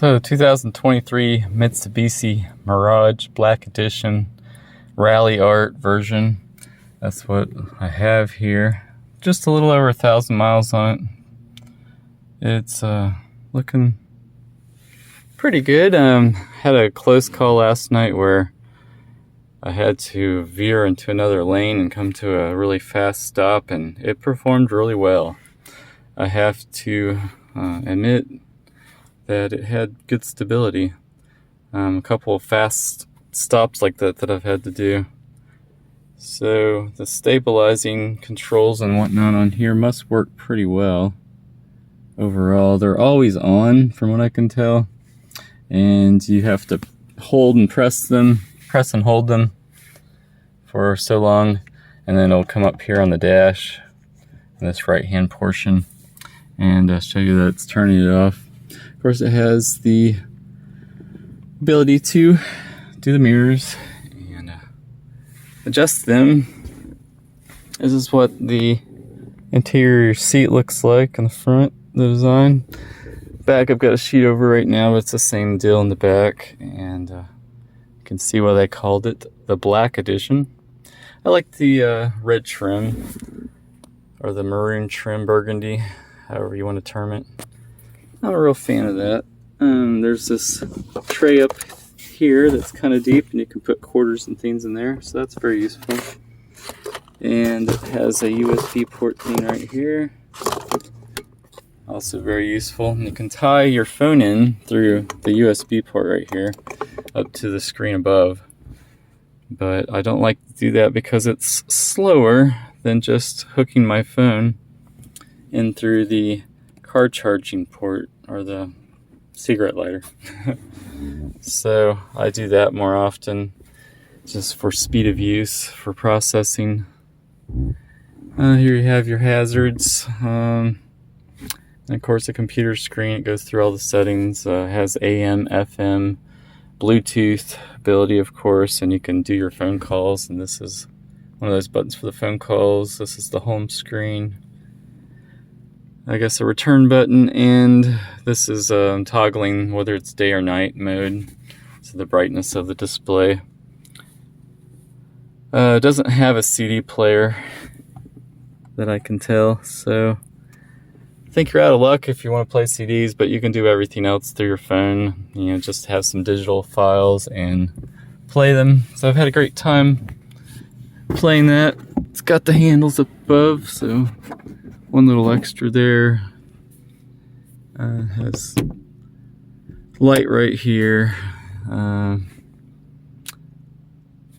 So 2023 Mitsubishi Mirage Black Edition Ralliart version. That's what I have here. Just a little over 1,000 miles on it. It's looking pretty good. Had a close call last night where I had to veer into another lane and come to a really fast stop, and it performed really well. I have to admit that it had good stability. A couple of fast stops like that I've had to do. So the stabilizing controls and whatnot on here must work pretty well. Overall, they're always on from what I can tell. And you have to hold and press and hold them for so long. And then it'll come up here on the dash in this right hand portion and show you that it's turning it off. Of course, it has the ability to do the mirrors and adjust them. This is what the interior seat looks like in the front, the design. Back, I've got a sheet over right now, but it's the same deal in the back. And you can see why they called it the Black Edition. I like the red trim, or the maroon trim, burgundy, however you want to term it. Not a real fan of that. There's this tray up here that's kind of deep, and you can put quarters and things in there, so that's very useful. And it has a USB port thing right here, also very useful. And you can tie your phone in through the USB port right here up to the screen above. But I don't like to do that because it's slower than just hooking my phone in through the car charging port or the cigarette lighter. So I do that more often just for speed of use, for processing. Here you have your hazards. And of course the computer screen, it goes through all the settings. Has AM, FM, Bluetooth ability, of course, and you can do your phone calls. And this is one of those buttons for the phone calls. This is the home screen. I guess a return button, and this is toggling whether it's day or night mode, so the brightness of the display. It doesn't have a CD player that I can tell, so I think you're out of luck if you want to play CDs, but you can do everything else through your phone. You know, just have some digital files and play them. So I've had a great time playing that. It's got the handles above, so one little extra there. Has light right here.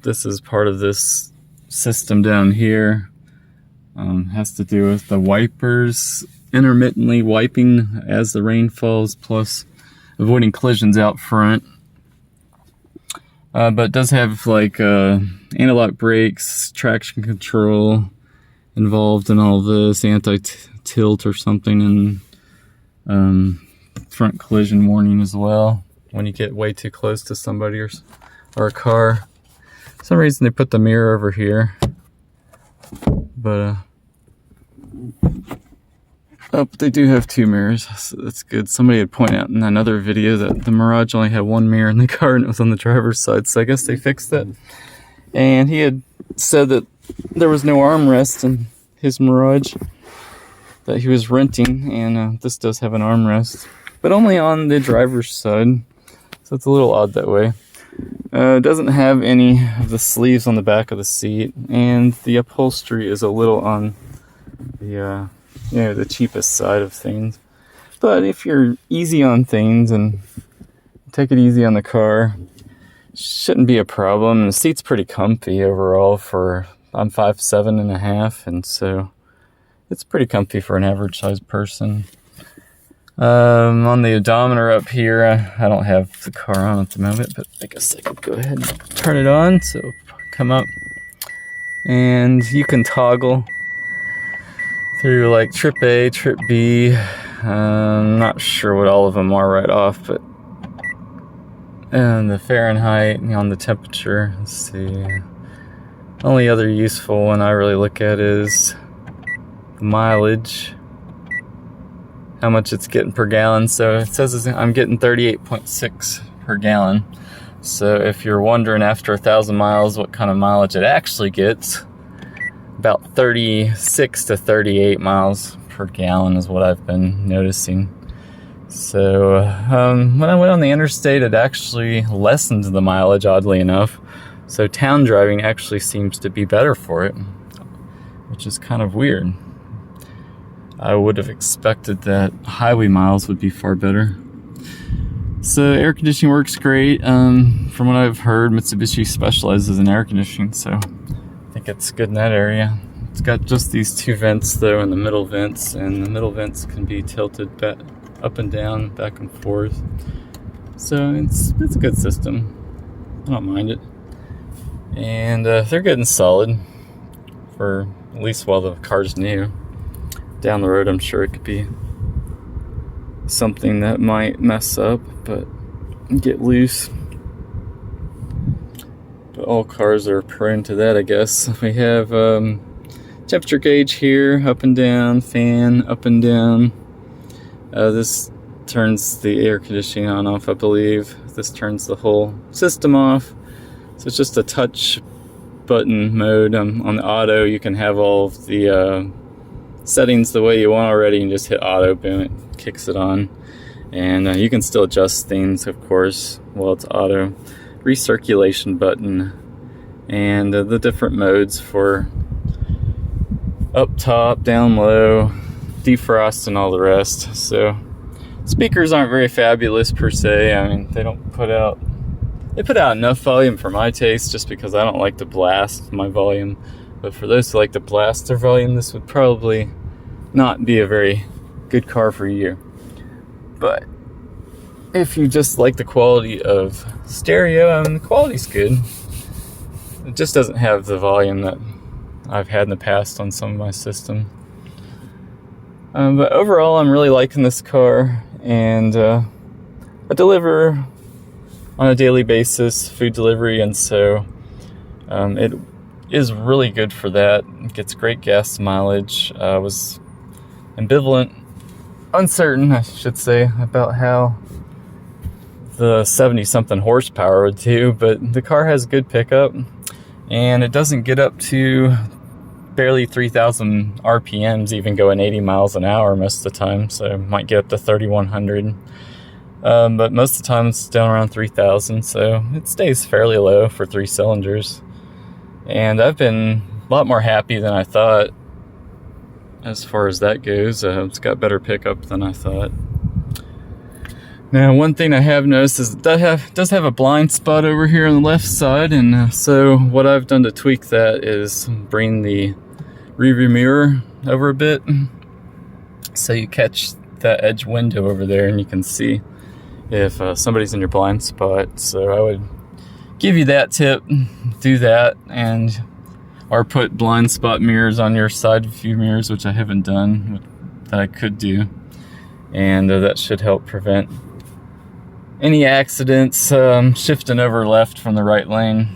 This is part of this system down here. Has to do with the wipers intermittently wiping as the rain falls, plus avoiding collisions out front. But it does have like anti-lock brakes, traction control involved in all this, anti-tilt or something, and front collision warning as well when you get way too close to somebody or a car. For some reason they put the mirror over here, but they do have two mirrors, so that's good. Somebody had pointed out in another video that the Mirage only had one mirror in the car, and it was on the driver's side, so I guess they fixed that. And he had said that there was no armrest in his Mirage that he was renting, and this does have an armrest, but only on the driver's side, so it's a little odd that way. It doesn't have any of the sleeves on the back of the seat, and the upholstery is a little on the the cheapest side of things. But if you're easy on things and take it easy on the car, shouldn't be a problem. And the seat's pretty comfy overall I'm 5'7.5", and so it's pretty comfy for an average sized person. On the odometer up here, I don't have the car on at the moment, but I guess I could go ahead and turn it on, so come up. And you can toggle through like trip A, trip B. I'm not sure what all of them are right off, but and the Fahrenheit on the temperature. Let's see. Only other useful one I really look at is the mileage. how much it's getting per gallon. So it says I'm getting 38.6 per gallon. So if you're wondering after 1,000 miles what kind of mileage it actually gets, about 36 to 38 miles per gallon is what I've been noticing. So when I went on the interstate, it actually lessened the mileage, oddly enough. So town driving actually seems to be better for it, which is kind of weird. I would have expected that highway miles would be far better. So air conditioning works great. From what I've heard, Mitsubishi specializes in air conditioning, so I think it's good in that area. It's got just these two vents though in the middle vents, and the middle vents can be tilted back, up and down, back and forth. So it's a good system. I don't mind it. And they're good and solid for at least while the car's new. Down the road, I'm sure it could be something that might mess up, but get loose. But all cars are prone to that, I guess. We have temperature gauge here, up and down, fan, up and down. This turns the air conditioning on off, I believe. This turns the whole system off. So it's just a touch button mode. On the auto, you can have all of the settings the way you want already, and just hit auto, boom, it kicks it on. And you can still adjust things, of course, while it's auto. Recirculation button, and the different modes for up top, down low, defrost, and all the rest. So speakers aren't very fabulous per se. I mean, they put out enough volume for my taste, just because I don't like to blast my volume. But for those who like to blast their volume, this would probably not be a very good car for you. But if you just like the quality of stereo, the quality's good. It just doesn't have the volume that I've had in the past on some of my system. But overall, I'm really liking this car, and I deliver on a daily basis, food delivery, and so it is really good for that. It gets great gas mileage. I was uncertain, I should say, about how the 70-something horsepower would do, but the car has good pickup, and it doesn't get up to barely 3,000 RPMs, even going 80 miles an hour most of the time, so it might get up to 3,100. But most of the time it's down around 3,000, so it stays fairly low for 3 cylinders. And I've been a lot more happy than I thought as far as that goes. It's got better pickup than I thought. Now, one thing I have noticed is it does have a blind spot over here on the left side, and so what I've done to tweak that is bring the rearview mirror over a bit, so you catch that edge window over there and you can see if somebody's in your blind spot. So I would give you that tip, do that, or put blind spot mirrors on your side view mirrors, which I haven't done, that I could do, and that should help prevent any accidents shifting over left from the right lane.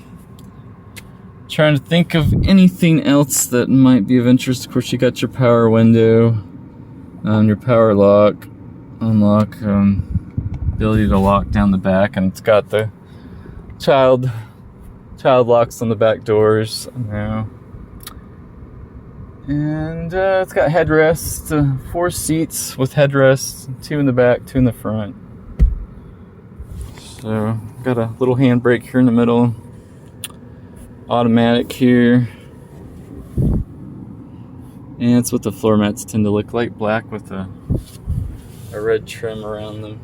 Trying to think of anything else that might be of interest. Of course, you got your power window, your power lock, unlock, ability to lock down the back, and it's got the child locks on the back doors now. And it's got headrests, 4 seats with headrests, 2 in the back, 2 in the front. So got a little handbrake here in the middle, automatic here, and it's what the floor mats tend to look like, black with a red trim around them.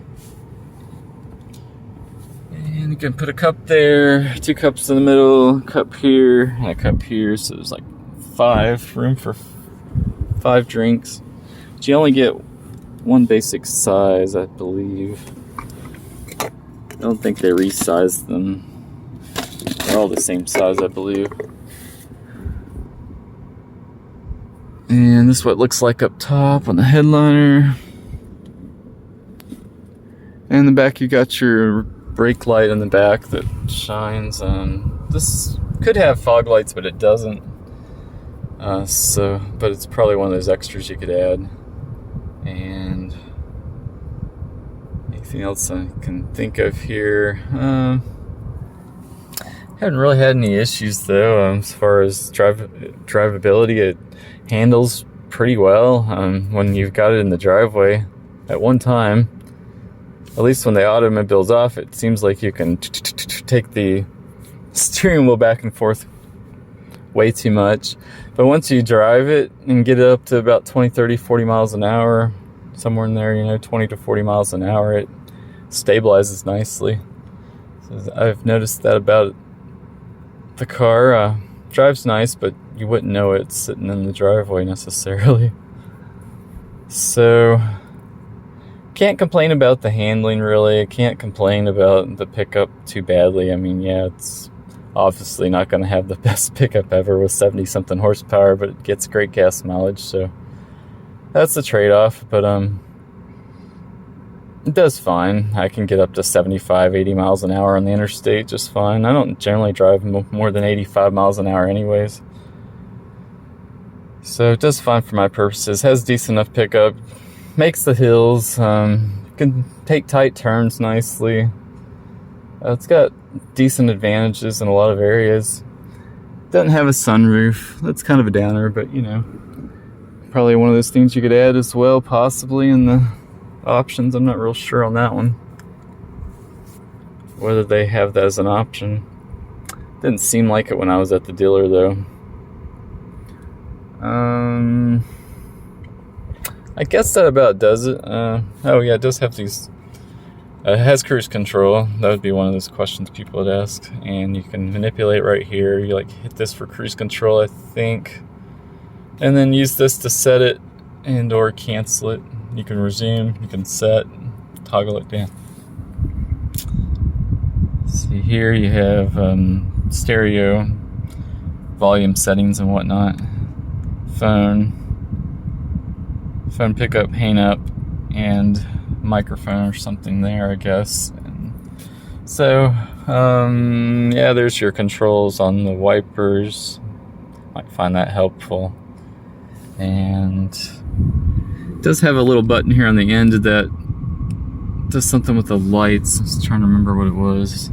And you can put a cup there, 2 cups in the middle, a cup here, and a cup here, so there's like room for 5 drinks. But you only get one basic size, I believe. I don't think they resized them. They're all the same size, I believe. And this is what it looks like up top on the headliner. And in the back you got your brake light in the back that shines. This could have fog lights, but it doesn't. But it's probably one of those extras you could add. And anything else I can think of here. Haven't really had any issues though. As far as drivability, it handles pretty well when you've got it in the driveway. At one time, at least when the automobile's off, it seems like you can take the steering wheel back and forth way too much. But once you drive it and get it up to about 20, 30, 40 miles an hour, somewhere in there, 20 to 40 miles an hour, it stabilizes nicely. So I've noticed that about the car. Drives nice, but you wouldn't know it's sitting in the driveway necessarily. So can't complain about the handling really. I can't complain about the pickup too badly. I mean, yeah, it's obviously not going to have the best pickup ever with 70 something horsepower, but it gets great gas mileage, so that's the trade-off. But it does fine. I can get up to 75, 80 miles an hour on the interstate just fine. I don't generally drive more than 85 miles an hour anyways. So it does fine for my purposes. Has decent enough pickup. Makes the hills. Can take tight turns nicely. It's got decent advantages in a lot of areas. Doesn't have a sunroof. That's kind of a downer, but probably one of those things you could add as well, possibly in the options. I'm not real sure on that one, whether they have that as an option. Didn't seem like it when I was at the dealer though. I guess that about does it. Oh yeah, it does have these. It has cruise control. That would be one of those questions people would ask. And you can manipulate right here. You hit this for cruise control, I think, and then use this to set it and or cancel it. You can resume, you can set, toggle it down. See here you have stereo, volume settings and whatnot, phone pickup, hang up, and microphone or something there, I guess. And so, yeah, there's your controls on the wipers. Might find that helpful. And it does have a little button here on the end that does something with the lights. I was trying to remember what it was.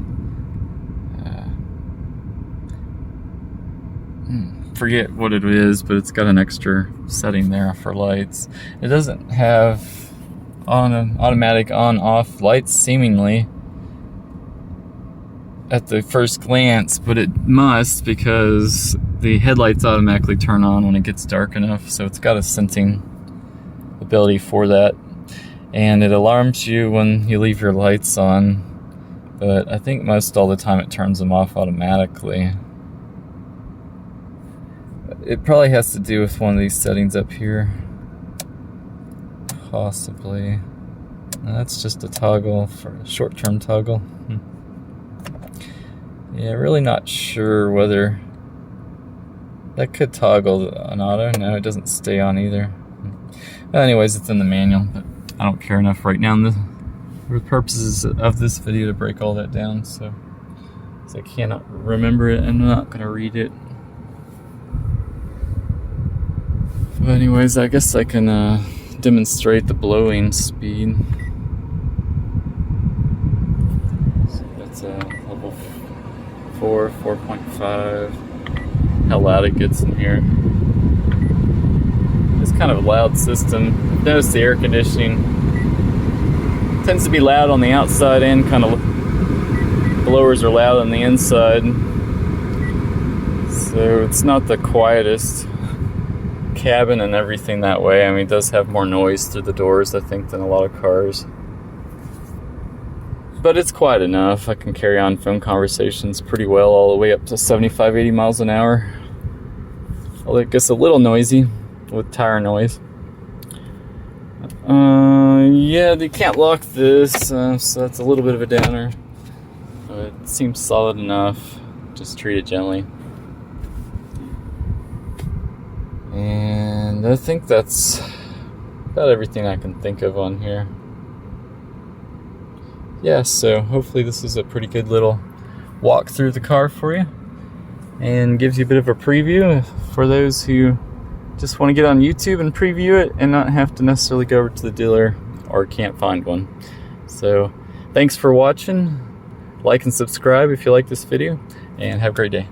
Forget what it is, but it's got an extra setting there for lights. It doesn't have automatic on-off lights seemingly at the first glance, but it must, because the headlights automatically turn on when it gets dark enough. So it's got a sensing ability for that, and it alarms you when you leave your lights on, but I think most all the time it turns them off automatically. It probably has to do with one of these settings up here, possibly. No, that's just a toggle for a short-term toggle. Yeah, really not sure whether that could toggle an auto. No, it doesn't stay on either. Well, anyways, it's in the manual, but I don't care enough right now for the purposes of this video to break all that down, so I cannot remember it and I'm not going to read it. But anyways, I guess I can demonstrate the blowing speed. So that's level 4, 4.5. How loud it gets in here. It's kind of a loud system. Notice the air conditioning tends to be loud on the outside, and kind of blowers are loud on the inside. So it's not the quietest cabin and everything that way. I mean, it does have more noise through the doors, I think, than a lot of cars. But it's quiet enough. I can carry on phone conversations pretty well all the way up to 75, 80 miles an hour. Although it gets a little noisy with tire noise. Yeah, you can't lock this, so that's a little bit of a downer. But it seems solid enough. Just treat it gently. And I think that's about everything I can think of on here. Yeah, so hopefully this is a pretty good little walk through the car for you, and gives you a bit of a preview for those who just want to get on YouTube and preview it and not have to necessarily go over to the dealer or can't find one. So So thanks for watching. Like and subscribe if you like this video, and have a great day.